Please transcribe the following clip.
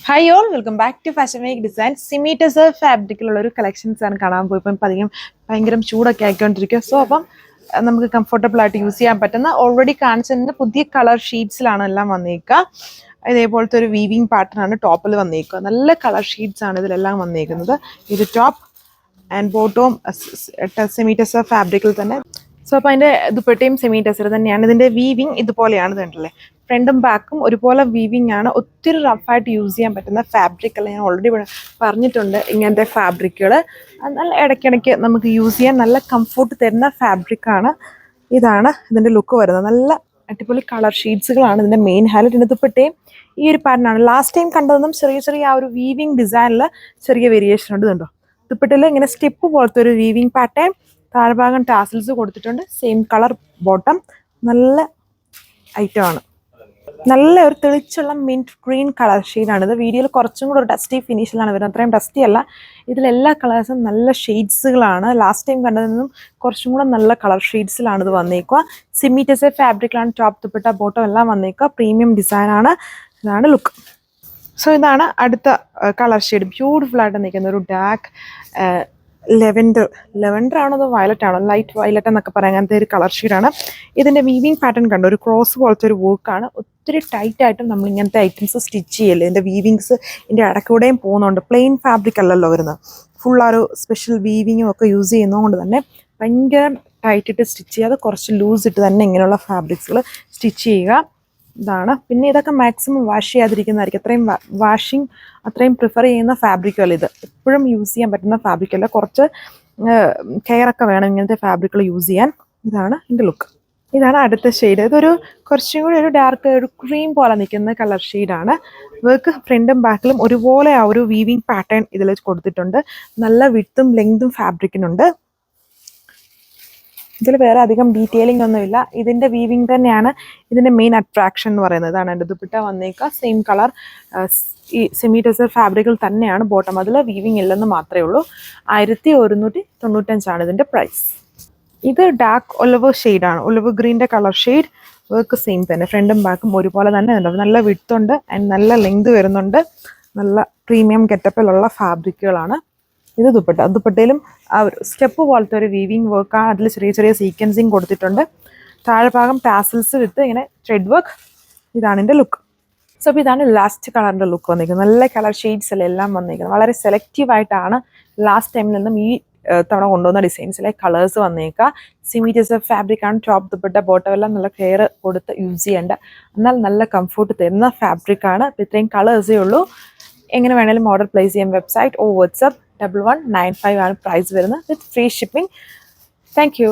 Hi all welcome back to fashion make design സിമീറ്റസ് ഫാബ്രിക്കിലുള്ള ഒരു കളക്ഷൻസ് ആണ് കാണാൻ പോയി. ഇപ്പം അധികം ഭയങ്കര ചൂടൊക്കെ ആയിക്കൊണ്ടിരിക്കുക. സോ അപ്പം നമുക്ക് കംഫർട്ടബിൾ ആയിട്ട് യൂസ് ചെയ്യാൻ പറ്റുന്ന ഓൾറെഡി കാണിച്ചതിൻ്റെ പുതിയ കളർ ഷീറ്റ്സിലാണ് എല്ലാം വന്നേക്കുക. ഇതേപോലത്തെ ഒരു വീവിങ് പാറ്റേൺ ആണ് ടോപ്പിൽ വന്നേക്കുക. നല്ല കളർ ഷീറ്റ്സ് ആണ് ഇതിലെല്ലാം വന്നേക്കുന്നത്. ഇത് ടോപ്പ് ആൻഡ് ബോട്ടവും സെമീറ്റസ് ഫാബ്രിക്കിൽ തന്നെ. സോ അപ്പോൾ അതിൻ്റെ ദുപ്പട്ടയും സെമി ടെസർ തന്നെയാണ്. ഇതിൻ്റെ വീവിങ് ഇതുപോലെയാണ് കണ്ടല്ലേ. ഫ്രണ്ടും ബാക്കും ഒരുപോലെ വീവിങ് ആണ്. ഒത്തിരി റഫായിട്ട് യൂസ് ചെയ്യാൻ പറ്റുന്ന ഫാബ്രിക് അല്ല, ഞാൻ ഓൾറെഡി പറഞ്ഞിട്ടുണ്ട്. ഇങ്ങനത്തെ ഫാബ്രിക്കുകൾ നല്ല ഇടയ്ക്കിടയ്ക്ക് നമുക്ക് യൂസ് ചെയ്യാൻ നല്ല കംഫോർട്ട് തരുന്ന ഫാബ്രിക്കാണ്. ഇതാണ് ഇതിൻ്റെ ലുക്ക് വരുന്നത്. നല്ല അടിപൊളി കളർ ഷീറ്റ്സുകളാണ് ഇതിൻ്റെ മെയിൻ ഹൈലൈറ്റ്. ഇതിൻ്റെ ദുപ്പട്ടയും ഈ ഒരു പാറ്റേണാണ്. ലാസ്റ്റ് ടൈം കണ്ടതൊന്നും ചെറിയ ആ ഒരു വീവിങ് ഡിസൈനിൽ ചെറിയ വേരിയേഷൻ ഉണ്ട്. ഇതുണ്ടോ ദുപ്പട്ടയിൽ ഇങ്ങനെ സ്റ്റെപ്പ് പോലത്തെ ഒരു വീവിങ് പാറ്റേൺ. താഴ്ഭാഗം ടാസിൽസ് കൊടുത്തിട്ടുണ്ട്. Same colour bottom. നല്ല ഐറ്റമാണ്. നല്ല ഒരു തെളിച്ചുള്ള മിൻറ്റ് ഗ്രീൻ കളർ ഷെയ്ഡാണിത്. വീഡിയോയിൽ കുറച്ചും കൂടെ ഒരു ഡസ്റ്റി ഫിനിഷിലാണ് വരുന്നത്. അത്രയും ഡസ്റ്റി അല്ല. ഇതിലെല്ലാ കളേഴ്സും നല്ല ഷെയ്ഡ്സുകളാണ്. ലാസ്റ്റ് ടൈം കണ്ടതിൽ നിന്നും കുറച്ചും കൂടെ നല്ല കളർ ഷെയ്ഡ്സിലാണ് ഇത് വന്നേക്കുക. സിമീറ്റസ് ഫാബ്രിക്കിലാണ് ടോപ്പ് ദുപ്പട്ട ബോട്ടം എല്ലാം വന്നേക്കുക. പ്രീമിയം ഡിസൈനാണ്. ഇതാണ് ലുക്ക്. സോ ഇതാണ് അടുത്ത കളർ ഷെയ്ഡ്. ബ്യൂട്ടിഫുൾ ആയിട്ട് നിൽക്കുന്ന ഒരു ഡാർക്ക് ലെവൻഡർ ആണോ അതോ വയലറ്റ് ആണോ, ലൈറ്റ് വയലറ്റ് എന്നൊക്കെ പറയാം. അങ്ങനത്തെ ഒരു കളർ ഷെയ്ഡാണ്. ഇതിൻ്റെ വീവിങ് പാറ്റേൺ കണ്ടോ, ഒരു ക്രോസ് പോലത്തെ ഒരു വർക്കാണ്. ഒത്തിരി ടൈറ്റായിട്ടും നമ്മൾ ഇങ്ങനത്തെ ഐറ്റംസ് സ്റ്റിച്ച് ചെയ്യല്ലേ. ഇതിൻ്റെ വീവിങ്സ് ഇതിൻ്റെ ഇടയ്ക്കൂടെയും പോകുന്നുണ്ട്. പ്ലെയിൻ ഫാബ്രിക് അല്ലല്ലോ വരുന്നത്. ഫുൾ ആ ഒരു സ്പെഷ്യൽ വീവിങ്ങും ഒക്കെ യൂസ് ചെയ്യുന്നതുകൊണ്ട് തന്നെ ഭയങ്കര ടൈറ്റിട്ട് സ്റ്റിച്ച് ചെയ്യാതെ കുറച്ച് ലൂസ് ഇട്ട് തന്നെ ഇങ്ങനെയുള്ള ഫാബ്രിക്സുകൾ സ്റ്റിച്ച് ചെയ്യുക. ഇതാണ്. പിന്നെ ഇതൊക്കെ മാക്സിമം വാഷ് ചെയ്യാതിരിക്കുന്നതായിരിക്കും. അത്രയും പ്രിഫർ ചെയ്യുന്ന ഫാബ്രിക്കല്ല ഇത്. എപ്പോഴും യൂസ് ചെയ്യാൻ പറ്റുന്ന ഫാബ്രിക്കല്ല. കുറച്ച് കെയർ ഒക്കെ വേണം ഇങ്ങനത്തെ ഫാബ്രിക്കുകൾ യൂസ് ചെയ്യാൻ. ഇതാണ് എൻ്റെ ലുക്ക്. ഇതാണ് അടുത്ത ഷെയ്ഡ്. ഇതൊരു കുറച്ചും കൂടി ഒരു ഡാർക്ക് ഒരു ക്രീം പോലെ നിൽക്കുന്ന കളർ ഷെയ്ഡാണ്. വർക്ക് ഫ്രണ്ടും ബാക്കിലും ഒരുപോലെ ആ ഒരു വീവിങ് പാറ്റേൺ ഇതിൽ കൊടുത്തിട്ടുണ്ട്. നല്ല വിഡ്ത്തും ലെങ്തും ഫാബ്രിക്കിനുണ്ട്. ഇതിൽ വേറെ അധികം ഡീറ്റെയിലിംഗ് ഒന്നുമില്ല. ഇതിൻ്റെ വീവിങ് തന്നെയാണ് ഇതിൻ്റെ മെയിൻ അട്രാക്ഷൻ എന്ന് പറയുന്നത്. ഇതാണ് എൻ്റെ ദുപ്പട്ട വന്നേക്കുക. സെയിം കളർ ഈ സെമി ടെസർ ഫാബ്രിക്കിൽ തന്നെയാണ് ബോട്ടം. അതിൽ വീവിങ് ഇല്ലെന്ന് മാത്രമേ ഉള്ളൂ. 1195 ഇതിൻ്റെ പ്രൈസ്. ഇത് ഡാർക്ക് ഒലിവ് ഷെയ്ഡാണ്. ഒലിവ് ഗ്രീൻ്റെ കളർ ഷെയ്ഡ്. വർക്ക് സെയിം തന്നെ. ഫ്രണ്ടും ബാക്കും ഒരുപോലെ തന്നെ ഉണ്ടാവും. നല്ല വിഡ്ത്തുണ്ട് ആൻഡ് നല്ല ലെങ്ത് വരുന്നുണ്ട്. നല്ല പ്രീമിയം ഗെറ്റപ്പിലുള്ള ഫാബ്രിക്കുകളാണ്. ഇത് ദുപ്പട്ടയിലും ആ ഒരു സ്റ്റെപ്പ് പോലത്തെ ഒരു വീവിങ് വർക്കാണ്. അതിൽ ചെറിയ സീക്വൻസിങ് കൊടുത്തിട്ടുണ്ട്. താഴ്ഭാഗം ടാസിൽസ് വിത്ത് ഇങ്ങനെ ത്രെഡ് വർക്ക്. ഇതാണ് എൻ്റെ ലുക്ക്. സോ അപ്പോൾ ഇതാണ് ലാസ്റ്റ് കളറിൻ്റെ ലുക്ക് വന്നിരിക്കുന്നത്. നല്ല കളർ ഷെയ്ഡ്സ് എല്ലാം വന്നിരിക്കുന്നത്. വളരെ സെലക്റ്റീവായിട്ടാണ് ലാസ്റ്റ് ടൈമിൽ നിന്നും ഈ തവണ കൊണ്ടുവന്ന ഡിസൈൻസിലെ കളേഴ്സ് വന്നേക്കുക. സിമീറ്റസ് ഫാബ്രിക്കാണ്. ടോപ്പ് ദുപ്പട്ട ബോട്ടം എല്ലാം നല്ല കെയർ കൊടുത്ത് യൂസ് ചെയ്യേണ്ട, എന്നാൽ നല്ല കംഫോർട്ട് തരുന്ന ഫാബ്രിക്കാണ്. അപ്പോൾ ഇത്രയും കളേഴ്സേ ഉള്ളൂ. എങ്ങനെ വേണമെങ്കിലും ഓർഡർ പ്ലേസ് ചെയ്യാം. വെബ്സൈറ്റ് ഓ വാട്സ്ആപ്പ് 1195 ആണ് പ്രൈസ് വരുന്നത്. വിത്ത് ഫ്രീ ഷിപ്പിംഗ്. Thank you.